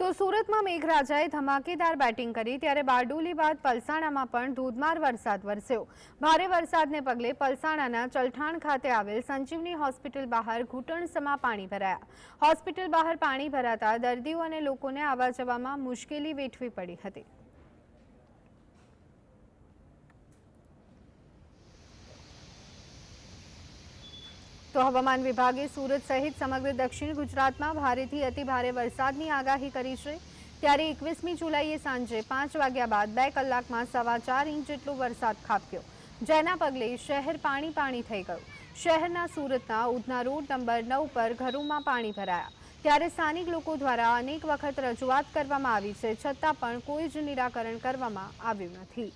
તો સુરતમાં મેઘરાજાએ ધમાકેદાર બેટિંગ કરી ત્યારે બારડોલી બાદ પલસાણામાં પણ ધોધમાર વરસાદ વરસ્યો। ભારે વરસાદને પગલે પલસાણાના ચલઠાણ ખાતે આવેલ સંજીવની હોસ્પિટલ બહાર ઘૂંટણસમા પાણી ભરાયા। હોસ્પિટલ બહાર પાણી ભરાતા દર્દીઓ અને લોકોને આવવા જવામાં મુશ્કેલી વેઠવી પડી હતી। તો હવામાન વિભાગે સુરત સહિત સમગ્ર દક્ષિણ ગુજરાતમાં ભારેથી અતિભારે વરસાદની આગાહી કરી છે। ત્યારે 21મી જુલાઈએ સાંજે 5 વાગ્યા બાદ 2 કલાકમાં 4.25 ઇંચ જેટલો વરસાદ ખાબક્યો, જેના પગલે શહેર પાણી થઈ ગયું। શહેરના સુરતના ઉધના રોડ નંબર 9 પર ઘરોમાં પાણી ભરાયા। ત્યારે સ્થાનિક લોકો દ્વારા અનેક વખત રજૂઆત કરવામાં આવી છે, છતાં પણ કોઈ જ નિરાકરણ કરવામાં આવ્યું નથી।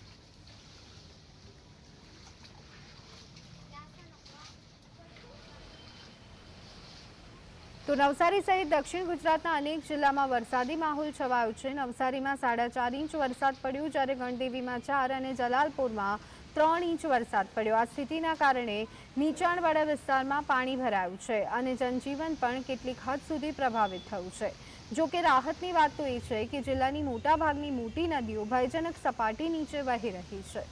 તો નવસારી સહિત દક્ષિણ ગુજરાતના અનેક જિલ્લામાં વરસાદી માહોલ છવાયો છે। નવસારીમાં 4.5 ઇંચ વરસાદ પડ્યો, જ્યારે ગણદેવીમાં 4 અને જલાલપુરમાં 3 ઇંચ વરસાદ પડ્યો। આ સ્થિતિના કારણે નીચાણવાળા વિસ્તારમાં પાણી ભરાયું છે અને જનજીવન પણ કેટલીક હદ સુધી પ્રભાવિત થયું છે। જો કે રાહતની વાત તો એ છે કે જિલ્લાની મોટાભાગની મોટી નદીઓ ભયજનક સપાટી નીચે વહી રહી છે।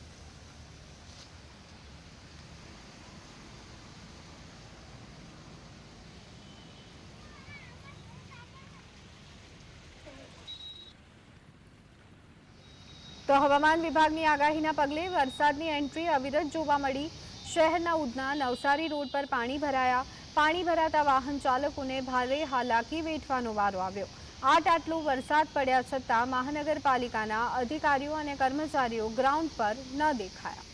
તો હવામાન વિભાગની આગાહીના પગલે વરસાદની એન્ટ્રી અવિરત જોવા મળી। શહેરના ઉધના નવસારી રોડ પર પાણી ભરાયા। પાણી ભરાતા વાહન ચાલકોને ભારે હાલાકી વેઠવાનો વારો આવ્યો। આટલો વરસાદ પડ્યા છતાં મહાનગરપાલિકાના અધિકારીઓ અને કર્મચારીઓ ગ્રાઉન્ડ પર ન દેખાયા।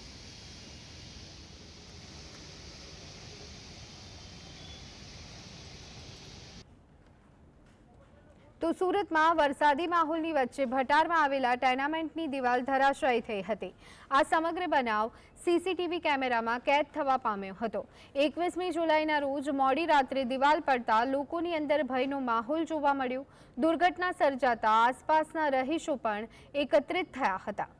તો સુરતમાં વરસાદી માહોલની વચ્ચે ભટારમાં આવેલા ટેનામેન્ટની દિવાલ ધરાશાયી થઈ હતી। આ સમગ્ર બનાવ સીસીટીવી કેમેરામાં કેદ થવા પામ્યો હતો। 21મી જુલાઈના રોજ મોડી રાત્રે દિવાલ પડતા લોકોની અંદર ભયનો માહોલ જોવા મળ્યો। દુર્ઘટના સર્જાતા આસપાસના રહીશો પણ એકત્રિત થયા હતા।